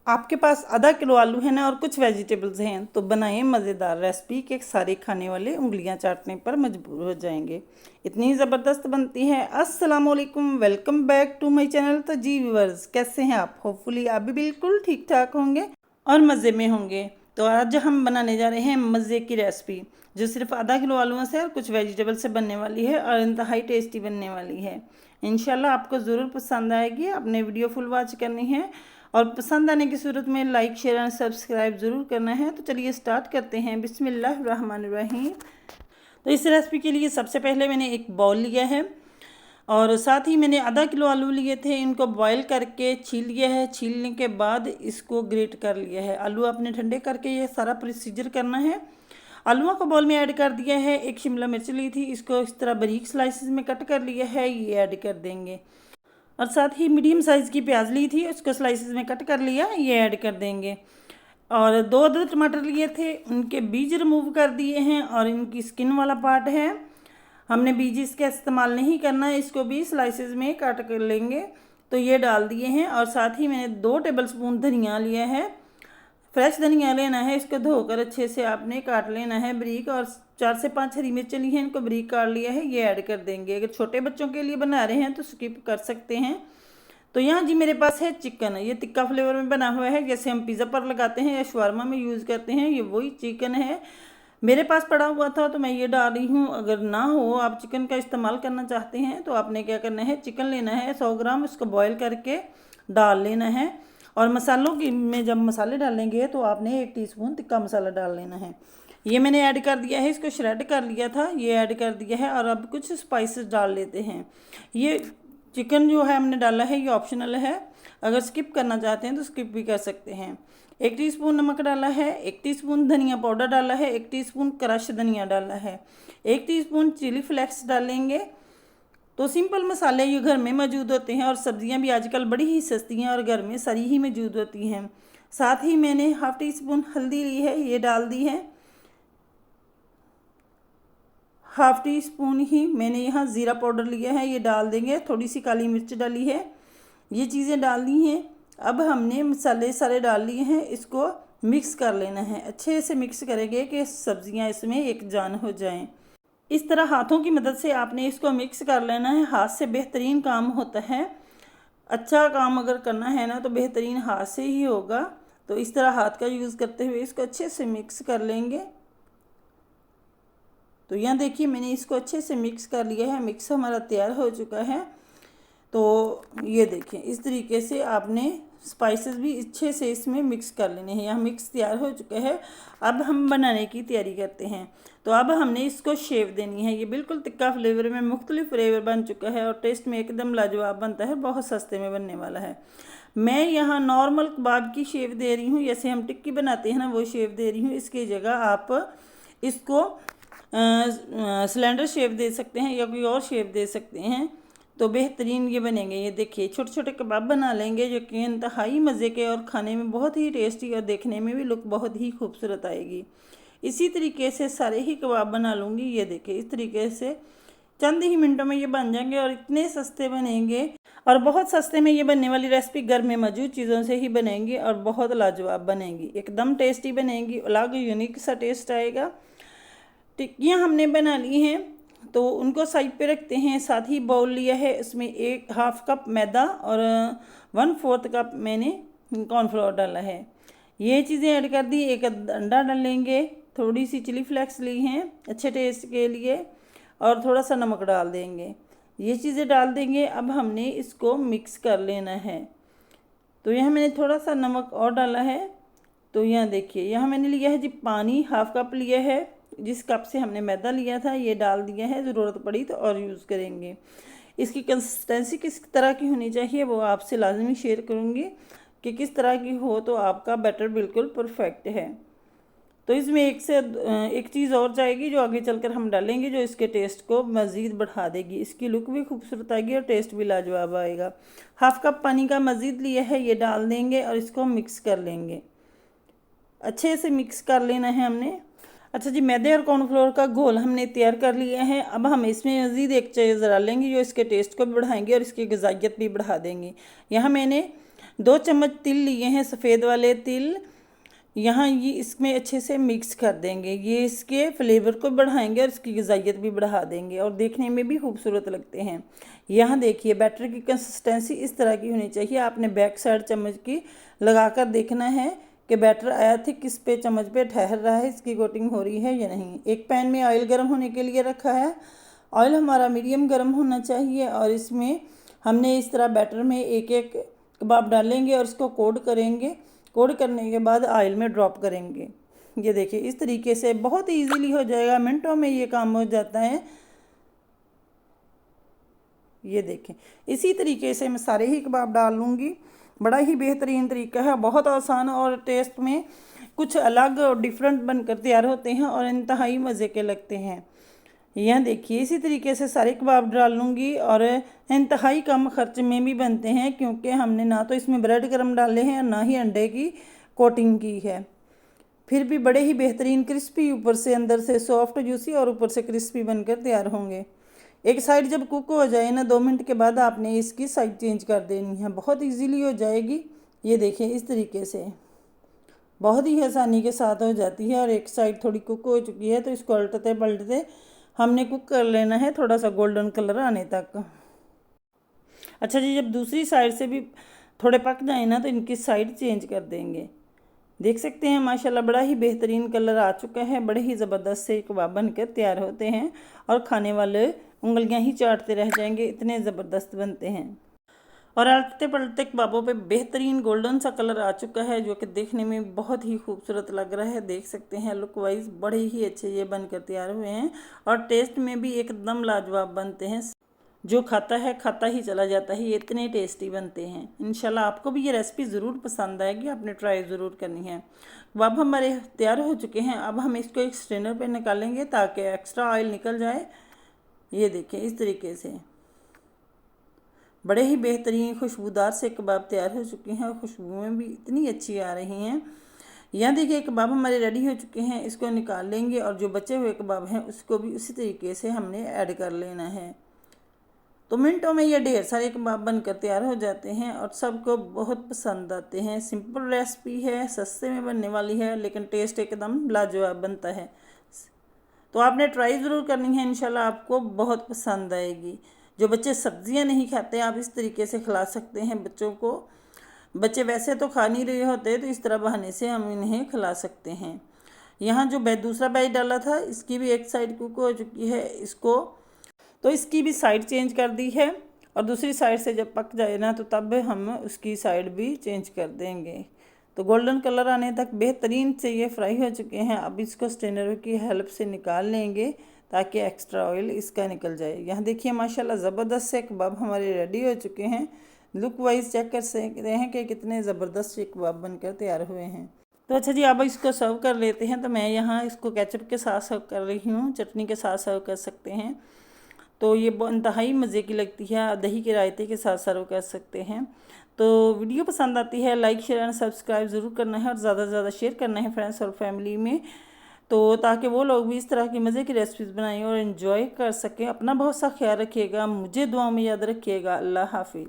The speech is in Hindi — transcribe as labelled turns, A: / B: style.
A: आपके पास आधा किलो आलू है ना और कुछ वेजिटेबल्स हैं तो बनाएं मज़ेदार रेसिपी के सारे खाने वाले उंगलियां चाटने पर मजबूर हो जाएंगे। इतनी ज़बरदस्त बनती है। अस्सलाम वालेकुम, welcome back to my channel. तो जी व्यूअर्स, कैसे हैं आप? होपफुली आप भी बिल्कुल ठीक ठाक होंगे और मज़े में होंगे। तो आज हम बनाने जा रहे हैं मज़े की रेसिपी जो सिर्फ आधा किलो आलूओं से और कुछ वेजिटेबल से बनने वाली है और इंतहाई टेस्टी बनने वाली है। इंशाल्लाह आपको ज़रूर पसंद आएगी। आपने वीडियो फुल वॉच करनी है और पसंद आने की सूरत में लाइक शेयर एंड सब्सक्राइब ज़रूर करना है। तो चलिए स्टार्ट करते हैं। बिस्मिल्लाहिर्रहमानिर्रहीम। तो इस रेसिपी के लिए सबसे पहले मैंने एक बाउल लिया है और साथ ही मैंने आधा किलो आलू लिए थे। इनको बॉईल करके छील लिया है। छीलने के बाद इसको ग्रेट कर लिया है। आलू आपने ठंडे करके ये सारा प्रोसीजर करना है। आलूओं को बाउल में ऐड कर दिया है। एक शिमला मिर्च ली थी, इसको इस तरह बारीक स्लाइसिस में कट कर लिया है, ये ऐड कर देंगे। और साथ ही मीडियम साइज़ की प्याज ली थी, उसको स्लाइसिस में कट कर लिया, ये ऐड कर देंगे। और 2 अदद टमाटर लिए थे, उनके बीज रिमूव कर दिए हैं और इनकी स्किन वाला पार्ट है, हमने बीज इसका इस्तेमाल नहीं करना है, इसको भी स्लाइसिस में कट कर लेंगे। तो ये डाल दिए हैं। और साथ ही मैंने 2 टेबलस्पून धनिया लिया है। फ्रेश धनिया लेना है, इसको धोकर अच्छे से आपने काट लेना है बारीक। और 4 से 5 हरी मिर्च ली हैं, इनको बारीक काट लिया है, ये ऐड कर देंगे। अगर छोटे बच्चों के लिए बना रहे हैं तो स्किप कर सकते हैं। तो यहाँ जी मेरे पास है चिकन। ये तिक्का फ्लेवर में बना हुआ है, जैसे हम पिज़्ज़ा पर लगाते हैं या शवारमा में यूज़ करते हैं, ये वही चिकन है। मेरे पास पड़ा हुआ था तो मैं ये डाल रही हूँ। अगर ना हो, आप चिकन का इस्तेमाल करना चाहते हैं तो आपने क्या करना है, चिकन लेना है 100 ग्राम, उसको बॉयल करके डाल लेना है। और मसालों की में जब मसाले डालेंगे तो आपने 1 टीस्पून तिक्का मसाला डाल लेना है। ये मैंने ऐड कर दिया है, इसको श्रेड कर लिया था, ये ऐड कर दिया है। और अब कुछ स्पाइसेस डाल लेते हैं। ये चिकन जो है हमने डाला है, ये ऑप्शनल है, अगर स्किप करना चाहते हैं तो स्किप भी कर सकते हैं। 1 टीस्पून नमक डाला है, 1 टीस्पून धनिया पाउडर डाला है, 1 टीस्पून क्रश धनिया डाला है, 1 टीस्पून चिली फ्लेक्स डालेंगे। तो सिंपल मसाले ये घर में मौजूद होते हैं और सब्जियां भी आजकल बड़ी ही सस्ती हैं और घर में सारी ही मौजूद होती हैं। साथ ही मैंने 1/2 टीस्पून हल्दी ली है, ये डाल दी है। 1/2 टीस्पून ही मैंने यहाँ ज़ीरा पाउडर लिया है, ये डाल देंगे। थोड़ी सी काली मिर्च डाली है, ये चीज़ें डाल दी हैं। अब हमने मसाले सारे डाल लिए हैं, इसको मिक्स कर लेना है। अच्छे से मिक्स करेंगे कि सब्जियां इसमें एक जान हो जाएं। इस तरह हाथों की मदद से आपने इसको मिक्स कर लेना है। हाथ से बेहतरीन काम होता है। अच्छा काम अगर करना है ना तो बेहतरीन हाथ से ही होगा। तो इस तरह हाथ का यूज़ करते हुए इसको अच्छे से मिक्स कर लेंगे। तो यहाँ देखिए मैंने इसको अच्छे से मिक्स कर लिया है। मिक्स हमारा तैयार हो चुका है। तो ये देखिए इस तरीके से आपने स्पाइसेस भी अच्छे से इसमें मिक्स कर लेने हैं। यहाँ मिक्स तैयार हो चुका है। अब हम बनाने की तैयारी करते हैं। तो अब हमने इसको शेप देनी है। ये बिल्कुल तिक्का फ्लेवर में मुख्तलिफ फ्लेवर बन चुका है और टेस्ट में एकदम लाजवाब बनता है, बहुत सस्ते में बनने वाला है। मैं यहाँ नॉर्मल कबाब की शेप दे रही हूँ, जैसे हम टिक्की बनाते हैं ना, वो शेप दे रही हूँ। इसकी जगह आप इसको सिलेंडर शेप दे सकते हैं या कोई और शेप दे सकते हैं, तो बेहतरीन ये बनेंगे। ये देखिए छोटे छोटे कबाब बना लेंगे जो कि इंतहाई मज़े के और खाने में बहुत ही टेस्टी और देखने में भी लुक बहुत ही खूबसूरत आएगी। इसी तरीके से सारे ही कबाब बना लूँगी। ये देखिए इस तरीके से चंद ही मिनटों में ये बन जाएंगे और इतने सस्ते बनेंगे। और बहुत सस्ते में ये बनने वाली रेसिपी घर में मौजूद चीज़ों से ही बनेंगी और बहुत लाजवाब बनेंगी, एकदम टेस्टी बनेंगी, अलग यूनिक सा टेस्ट आएगा। टिक्कियाँ हमने बना ली हैं तो उनको साइड पे रखते हैं। साथ ही बाउल लिया है, इसमें 1/2 कप मैदा और 1/4 कप मैंने कॉर्नफ्लोर डाला है। ये चीज़ें ऐड कर दी। एक अंडा डालेंगे, थोड़ी सी चिली फ्लेक्स ली हैं अच्छे टेस्ट के लिए और थोड़ा सा नमक डाल देंगे। ये चीज़ें डाल देंगे। अब हमने इसको मिक्स कर लेना है। तो यहाँ मैंने थोड़ा सा नमक और डाला है। तो यहाँ देखिए यहाँ मैंने लिया है जी पानी, 1/2 कप लिया है। जिस कप से हमने मैदा लिया था ये डाल दिया है, ज़रूरत पड़ी तो और यूज़ करेंगे। इसकी कंसिस्टेंसी किस तरह की होनी चाहिए वो आपसे लाजमी शेयर करूँगी कि किस तरह की हो तो आपका बैटर बिल्कुल परफेक्ट है। तो इसमें एक चीज़ और जाएगी जो आगे चलकर हम डालेंगे, जो इसके टेस्ट को मज़ीद बढ़ा देगी। इसकी लुक भी खूबसूरत आएगी और टेस्ट भी लाजवाब आएगा। 1/2 कप पानी का मज़ीद लिया है, ये डाल देंगे और इसको मिक्स कर लेंगे। अच्छे से मिक्स कर लेना है हमने। अच्छा जी, मैदे और कॉर्नफ्लोर का घोल हमने तैयार कर लिया है। अब हम इसमें मज़ीद एक चीज़ डालेंगे जो इसके टेस्ट को भी बढ़ाएंगे और इसकी ग़िज़ाइयत भी बढ़ा देंगी। यहाँ मैंने 2 चम्मच तिल लिए हैं, सफ़ेद वाले तिल। यहाँ ये इसमें अच्छे से मिक्स कर देंगे, ये इसके फ्लेवर को बढ़ाएंगे और इसकी ग़िज़ाइयत भी बढ़ा देंगे और देखने में भी खूबसूरत लगते हैं। यहाँ देखिए बैटर की कंसिस्टेंसी इस तरह की होनी चाहिए। आपने बैक साइड चम्मच की लगाकर देखना है कि बैटर आया थी किस पे चम्मच पे ठहर रहा है, इसकी कोटिंग हो रही है या नहीं। एक पैन में ऑयल गर्म होने के लिए रखा है। ऑयल हमारा मीडियम गर्म होना चाहिए और इसमें हमने इस तरह बैटर में एक एक कबाब डालेंगे और इसको कोट करेंगे। कोट करने के बाद ऑयल में ड्रॉप करेंगे। ये देखिए इस तरीके से बहुत इजीली हो जाएगा, मिनटों में ये काम हो जाता है। ये देखें इसी तरीके से मैं सारे ही कबाब डाल लूँगी। बड़ा ही बेहतरीन तरीका है, बहुत आसान और टेस्ट में कुछ अलग और डिफरेंट बनकर तैयार होते हैं और इंतहाई मज़े के लगते हैं। यहाँ देखिए इसी तरीके से सारे कबाब डाल लूँगी और इंतहाई कम खर्च में भी बनते हैं, क्योंकि हमने ना तो इसमें ब्रेड क्रम्ब डाले हैं और ना ही अंडे की कोटिंग की है। फिर भी बड़े ही बेहतरीन क्रिस्पी, ऊपर से अंदर से सॉफ्ट जूसी और ऊपर से क्रिस्पी बनकर तैयार होंगे। एक साइड जब कुक हो जाए ना 2 मिनट के बाद आपने इसकी साइड चेंज कर देनी है, बहुत इजीली हो जाएगी। ये देखिए इस तरीके से बहुत ही आसानी के साथ हो जाती है। और एक साइड थोड़ी कुक हो चुकी है तो इसको उल्टते पलटते हमने कुक कर लेना है थोड़ा सा गोल्डन कलर आने तक। अच्छा जी, जब दूसरी साइड से भी थोड़े पक जाए ना तो इनकी साइड चेंज कर देंगे। देख सकते हैं माशाल्लाह बड़ा ही बेहतरीन कलर आ चुका है। बड़े ही ज़बरदस्त से कबाब बनकर तैयार होते हैं और खाने वाले उंगलियां ही चाटते रह जाएंगे, इतने ज़बरदस्त बनते हैं। और उलटते पलटते कबाबों पे बेहतरीन गोल्डन सा कलर आ चुका है, जो कि देखने में बहुत ही खूबसूरत लग रहा है। देख सकते हैं लुक वाइज बड़े ही अच्छे ये बनकर तैयार हुए हैं और टेस्ट में भी एकदम लाजवाब बनते हैं। जो खाता है खाता ही चला जाता है, ये इतने टेस्टी बनते हैं। इंशाल्लाह आपको भी ये रेसिपी ज़रूर पसंद आएगी, आपने ट्राई ज़रूर करनी है। कबाब हमारे तैयार हो चुके हैं। अब हम इसको एक स्ट्रेनर पे निकालेंगे ताकि एक्स्ट्रा ऑयल निकल जाए। ये देखें इस तरीके से बड़े ही बेहतरीन खुशबूदार से कबाब तैयार हो चुके हैं और खुशबुएँ भी इतनी अच्छी आ रही हैं। यहाँ देखिए कबाब हमारे रेडी हो चुके हैं, इसको निकाल लेंगे और जो बचे हुए कबाब हैं उसको भी उसी तरीके से हमने ऐड कर लेना है। तो मिनटों में ये ढेर सारे कबाब बनकर तैयार हो जाते हैं और सबको बहुत पसंद आते हैं। सिंपल रेसिपी है, सस्ते में बनने वाली है, लेकिन टेस्ट एकदम लाजवाब बनता है। तो आपने ट्राई ज़रूर करनी है, इंशाल्लाह आपको बहुत पसंद आएगी। जो बच्चे सब्जियां नहीं खाते आप इस तरीके से खिला सकते हैं बच्चों को। बच्चे वैसे तो खा नहीं रहे होते तो इस तरह बहाने से हम इन्हें खिला सकते हैं। यहाँ जो दूसरा बैच डाला था इसकी भी एक साइड कुक हो चुकी है, इसकी भी साइड चेंज कर दी है और दूसरी साइड से जब पक जाए ना तो तब हम उसकी साइड भी चेंज कर देंगे। तो गोल्डन कलर आने तक बेहतरीन से ये फ्राई हो चुके हैं। अब इसको स्ट्रेनर की हेल्प से निकाल लेंगे ताकि एक्स्ट्रा ऑयल इसका निकल जाए। यहाँ देखिए माशाल्लाह ज़बरदस्त से कबाब हमारे रेडी हो चुके हैं। लुक वाइज चेक कर सकते हैं कि कितने ज़बरदस्त से कबाब बनकर तैयार हुए हैं। तो अच्छा जी, अब इसको सर्व कर लेते हैं। तो मैं यहाँ इसको केचप के साथ सर्व कर रही हूँ, चटनी के साथ सर्व कर सकते हैं। तो ये इंतहाई मज़े की लगती है, दही के रायते के साथ सर्व कर सकते हैं। तो वीडियो पसंद आती है लाइक शेयर एंड सब्सक्राइब ज़रूर करना है और ज़्यादा से ज़्यादा शेयर करना है फ्रेंड्स और फैमिली में, तो ताकि वो लोग भी इस तरह की मज़े की रेसिपीज़ बनाएं और इन्जॉय कर सकें। अपना बहुत सा ख्याल रखिएगा, मुझे दुआ में याद रखिएगा। अल्लाह हाफिज़।